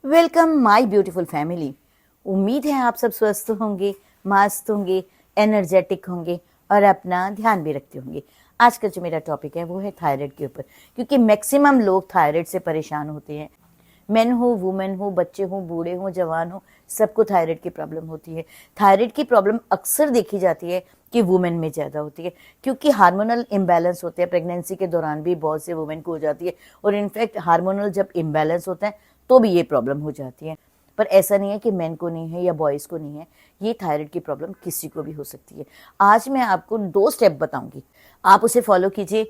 Welcome my beautiful family. उम्मीद है आप सब स्वस्थ होंगे, मस्त होंगे, एनर्जेटिक होंगे और अपना ध्यान भी रखते होंगे। आज का जो मेरा टॉपिक है वो है थायराइड के ऊपर, क्योंकि मैक्सिमम लोग थायराइड से परेशान होते हैं। मेन हो, वुमेन हो, बच्चे हो, बूढ़े हो, जवान हो, सबको थायराइड की प्रॉब्लम होती है। थायराइड की प्रॉब्लम अक्सर देखी जाती है कि वुमेन में ज़्यादा होती है, क्योंकि हार्मोनल इम्बैलेंस होते हैं। प्रेगनेंसी के दौरान भी बहुत से वुमेन को हो जाती है, और इनफैक्ट हार्मोनल जब इम्बैलेंस होता है तो भी ये प्रॉब्लम हो जाती है। पर ऐसा नहीं है कि मेन को नहीं है या बॉयज़ को नहीं है, ये थायराइड की प्रॉब्लम किसी को भी हो सकती है। आज मैं आपको 2 स्टेप बताऊंगी, आप उसे फॉलो कीजिए।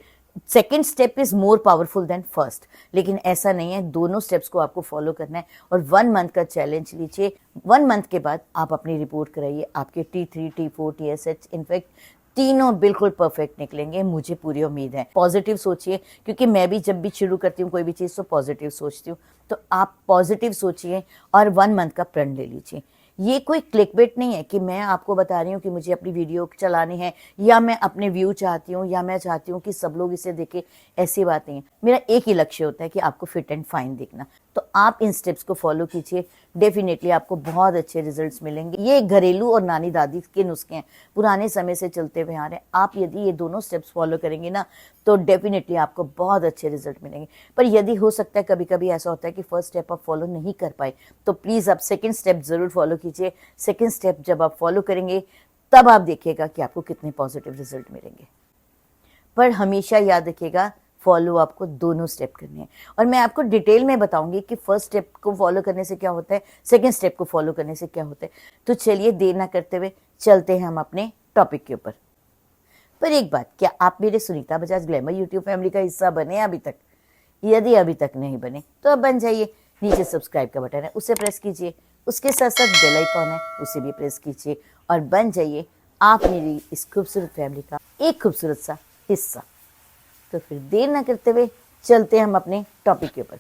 Second step is more powerful than first, लेकिन ऐसा नहीं है, दोनों स्टेप्स को आपको फॉलो करना है और 1 मंथ का चैलेंज लीजिए। 1 मंथ के बाद आप अपनी रिपोर्ट कराइए, आपके T3, T4, TSH इनफैक्ट तीनों बिल्कुल परफेक्ट निकलेंगे, मुझे पूरी उम्मीद है। पॉजिटिव सोचिए, क्योंकि मैं भी जब भी शुरू करती हूँ कोई भी चीज़ तो पॉजिटिव सोचती हूँ, तो आप पॉजिटिव सोचिए और 1 मंथ का प्रण ले लीजिए। ये कोई क्लिकबेट नहीं है कि मैं आपको बता रही हूँ कि मुझे अपनी वीडियो चलानी है या मैं अपने व्यू चाहती हूँ या मैं चाहती हूँ कि सब लोग इसे देखें, ऐसी बात नहीं है। मेरा एक ही लक्ष्य होता है कि आपको फिट एंड फाइन दिखना। तो आप इन स्टेप्स को फॉलो कीजिए, डेफिनेटली आपको बहुत अच्छे रिजल्ट्स मिलेंगे। ये घरेलू और नानी दादी के नुस्खे हैं, पुराने समय से चलते हुए आ रहे हैं। आप यदि ये दोनों स्टेप्स फॉलो करेंगे ना तो डेफिनेटली आपको बहुत अच्छे रिजल्ट मिलेंगे। पर यदि हो सकता है कभी कभी ऐसा होता है कि फर्स्ट स्टेप आप फॉलो नहीं कर पाए, तो प्लीज़ आप सेकेंड स्टेप ज़रूर फॉलो कीजिए। सेकेंड स्टेप जब आप फॉलो करेंगे तब आप देखिएगा कि आपको कितने पॉजिटिव रिजल्ट मिलेंगे। पर हमेशा याद रखिएगा, फॉलो आपको दोनों स्टेप करने हैं, और मैं आपको डिटेल में बताऊंगी कि फर्स्ट स्टेप को फॉलो करने से क्या होता है, सेकंड स्टेप को फॉलो करने से क्या होता है। तो चलिए देर ना करते हुए चलते हैं हम अपने टॉपिक के ऊपर। पर एक बात, क्या आप मेरे Sunita Bajaj glamour YouTube family का हिस्सा बने अभी तक? यदि अभी तक नहीं बने तो अब बन जाइए। नीचे सब्सक्राइब का बटन है, उसे प्रेस कीजिए। उसके साथ साथ बेल आइकॉन है, उसे भी प्रेस कीजिए और बन जाइए आप मेरी इस खूबसूरत फैमिली का एक खूबसूरत सा हिस्सा। तो फिर देर ना करते हुए चलते हैं हम अपने टॉपिक के ऊपर।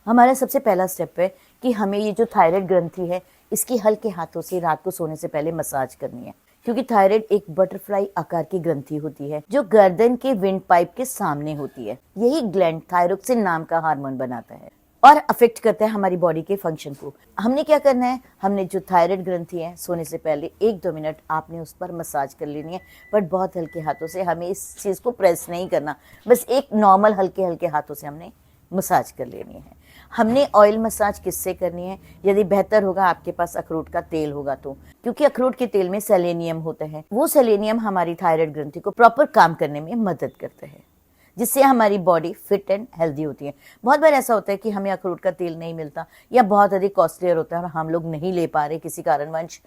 हमारा सबसे पहला स्टेप है कि हमें ये जो थायराइड ग्रंथि है, इसकी हल्के हाथों से रात को सोने से पहले मसाज करनी है, क्योंकि थायराइड एक बटरफ्लाई आकार की ग्रंथि होती है जो गर्दन के विंड पाइप के सामने होती है। यही ग्लैंड थायरोक्सिन नाम का हार्मोन बनाता है और अफेक्ट करता है हमारी बॉडी के फंक्शन को। हमने क्या करना है, हमने जो थायराइड ग्रंथि है, सोने से पहले 1-2 मिनट आपने उस पर मसाज कर लेनी है, बट बहुत हल्के हाथों से। हमें इस चीज़ को प्रेस नहीं करना, बस एक नॉर्मल हल्के हल्के हाथों से हमने मसाज कर लेनी है। हमने ऑयल मसाज किससे करनी है? यदि बेहतर होगा आपके पास अखरोट का तेल होगा तो, क्योंकि अखरोट के तेल में सेलेनियम होता है। वो सेलेनियम हमारी थायराइड ग्रंथि को प्रॉपर काम करने में मदद करता है, जिससे हमारी बॉडी फिट एंड हेल्दी होती है। बहुत बार ऐसा होता है कि हमें अखरोट का तेल नहीं मिलता या बहुत अधिक कॉस्टलियर होता है और हम लोग नहीं ले पा रहे किसी कारणवश,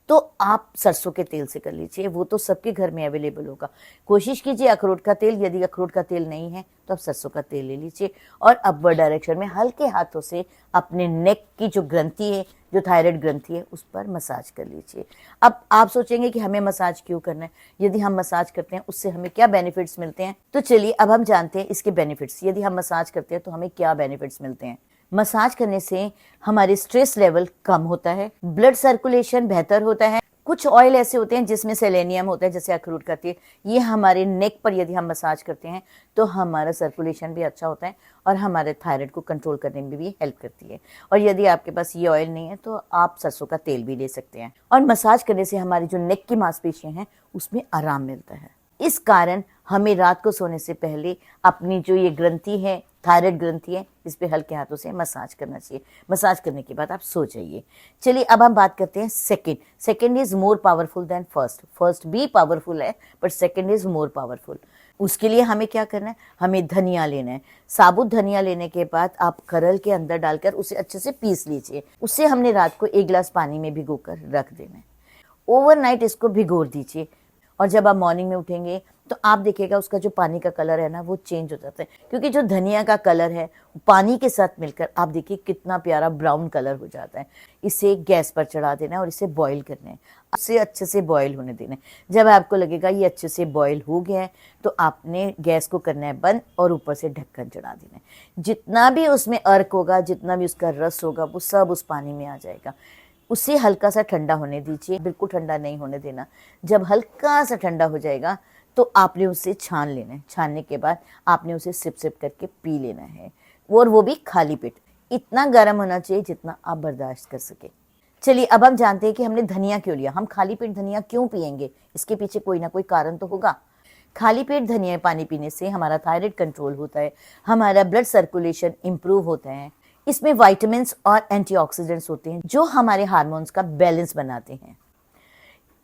तो आप सरसों के तेल से कर लीजिए, वो तो सबके घर में अवेलेबल होगा। कोशिश कीजिए अखरोट का तेल, यदि अखरोट का तेल नहीं है तो आप सरसों का तेल ले लीजिए और अपवर्ड डायरेक्शन में हल्के हाथों से अपने नेक की जो ग्रंथि है, जो थायराइड ग्रंथि है, उस पर मसाज कर लीजिए। अब आप सोचेंगे कि हमें मसाज क्यों करना है, यदि हम मसाज करते हैं उससे हमें क्या बेनिफिट्स मिलते हैं, तो चलिए अब हम जानते हैं इसके बेनिफिट्स। यदि हम मसाज करते हैं तो हमें क्या बेनिफिट्स मिलते हैं। मसाज करने से हमारे स्ट्रेस लेवल कम होता है, ब्लड सर्कुलेशन बेहतर होता है। कुछ ऑयल ऐसे होते हैं जिसमें सेलेनियम होता है, जैसे अखरोट का तेल, ये हमारे नेक पर यदि हम मसाज करते हैं तो हमारा सर्कुलेशन भी अच्छा होता है और हमारे थायराइड को कंट्रोल करने में भी हेल्प करती है। और यदि आपके पास ये ऑयल नहीं है तो आप सरसों का तेल भी ले सकते हैं। और मसाज करने से हमारी जो नेक की मांसपेशियां हैं उसमें आराम मिलता है। इस कारण हमें रात को सोने से पहले अपनी जो ये ग्रंथि है, थायराइड ग्रंथि है, इस पे हल्के हाथों से मसाज करना चाहिए। मसाज करने के बाद आप सो जाइए। चलिए अब हम बात करते हैं second is more powerful than first. First भी पावरफुल है but second is more powerful. उसके लिए हमें क्या करना है, हमें धनिया लेना है। साबुत धनिया लेने के बाद आप खरल के अंदर डालकर उसे अच्छे से पीस लीजिए। उससे हमने रात को 1 गिलास पानी में भिगोकर रख देना है। ओवरनाइट इसको भिगो दीजिए और जब आप मॉर्निंग में उठेंगे तो आप देखिएगा उसका जो पानी का कलर है ना वो चेंज हो जाता है, क्योंकि जो धनिया का कलर है पानी के साथ मिलकर आप देखिए कितना प्यारा ब्राउन कलर हो जाता है। इसे गैस पर चढ़ा देना है और इसे बॉईल करना है, इसे अच्छे से बॉईल होने देना है। जब आपको लगेगा ये अच्छे से बॉईल हो गया है तो आपने गैस को करना है बंद और ऊपर से ढक्कन चढ़ा देना है। जितना भी उसमें अर्क होगा, जितना भी उसका रस होगा, वो सब उस पानी में आ जाएगा। उसे हल्का सा ठंडा होने दीजिए, बिल्कुल ठंडा नहीं होने देना। जब हल्का सा ठंडा हो जाएगा तो आपने उसे छान लेना है। छानने के बाद आपने उसे सिप सिप करके पी लेना है, और वो भी खाली पेट। इतना गर्म होना चाहिए जितना आप बर्दाश्त कर सके। चलिए अब हम जानते हैं कि हमने धनिया क्यों लिया, हम खाली पेट धनिया क्यों पिएंगे, इसके पीछे कोई ना कोई कारण तो होगा। खाली पेट धनिया पानी पीने से हमारा थायराइड कंट्रोल होता है, हमारा ब्लड सर्कुलेशन इंप्रूव होता है, इसमें विटामिन्स और एंटीऑक्सीडेंट्स होते हैं जो हमारे हार्मोन्स का बैलेंस बनाते हैं।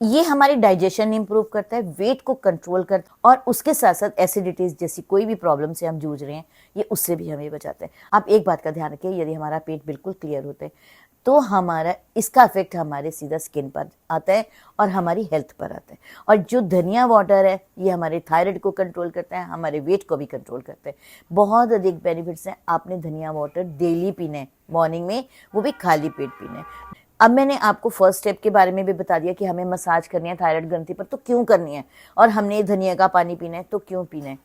ये हमारी डाइजेशन इंप्रूव करता है, वेट को कंट्रोल करता है और उसके साथ साथ एसिडिटीज जैसी कोई भी प्रॉब्लम से हम जूझ रहे हैं ये उससे भी हमें बचाता है। आप एक बात का ध्यान रखिए, यदि हमारा पेट बिल्कुल क्लियर होता है तो हमारा इसका इफेक्ट हमारे सीधा स्किन पर आता है और हमारी हेल्थ पर आता है। और जो धनिया वाटर है ये हमारे थायराइड को कंट्रोल करता है, हमारे वेट को भी कंट्रोल करता है। बहुत अधिक बेनिफिट्स हैं। आपने धनिया वाटर डेली पीना है, मॉर्निंग में, वो भी खाली पेट पीना है। अब मैंने आपको फर्स्ट स्टेप के बारे में भी बता दिया कि हमें मसाज करनी है थायराइड ग्रंथि पर तो क्यों करनी है, और हमने धनिया का पानी पीना है तो क्यों पीना है।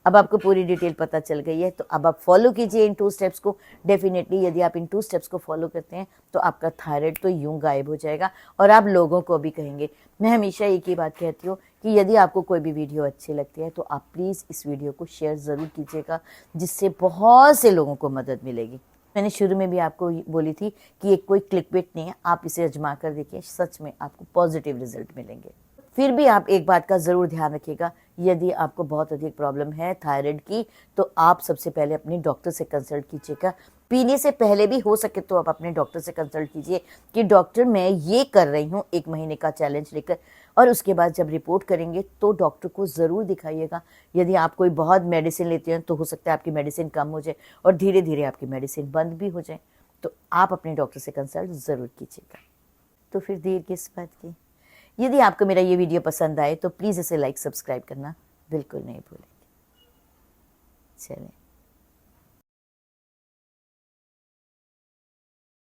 अब आपको पूरी डिटेल पता चल गई है, तो अब आप फॉलो कीजिए इन 2 स्टेप्स को। डेफिनेटली यदि आप इन 2 स्टेप्स को फॉलो करते हैं तो आपका थायराइड तो यूं गायब हो जाएगा और आप लोगों को भी कहेंगे। मैं हमेशा एक ही बात कहती हूँ कि यदि आपको कोई भी वीडियो अच्छी लगती है तो आप प्लीज़ इस वीडियो को शेयर ज़रूर कीजिएगा, जिससे बहुत से लोगों को मदद मिलेगी। मैंने शुरू में भी आपको बोली थी कि ये कोई क्लिकबेट नहीं है, आप इसे आजमा कर देखिए, सच में आपको पॉजिटिव रिजल्ट मिलेंगे। फिर भी आप एक बात का ज़रूर ध्यान रखिएगा, यदि आपको बहुत अधिक प्रॉब्लम है थायराइड की तो आप सबसे पहले अपने डॉक्टर से कंसल्ट कीजिएगा। पीने से पहले भी हो सके तो आप अपने डॉक्टर से कंसल्ट कीजिए कि डॉक्टर मैं ये कर रही हूँ 1 महीने का चैलेंज लेकर, और उसके बाद जब रिपोर्ट करेंगे तो डॉक्टर को ज़रूर दिखाइएगा। यदि आप कोई बहुत मेडिसिन लेते हैं तो हो सकता है आपकी मेडिसिन कम हो जाए और धीरे धीरे आपकी मेडिसिन बंद भी हो जाए, तो आप अपने डॉक्टर से कंसल्ट ज़रूर कीजिएगा। तो फिर देर किस बात की। यदि आपको मेरा ये वीडियो पसंद आए तो प्लीज़ इसे लाइक सब्सक्राइब करना बिल्कुल नहीं भूलेंगे। चलें।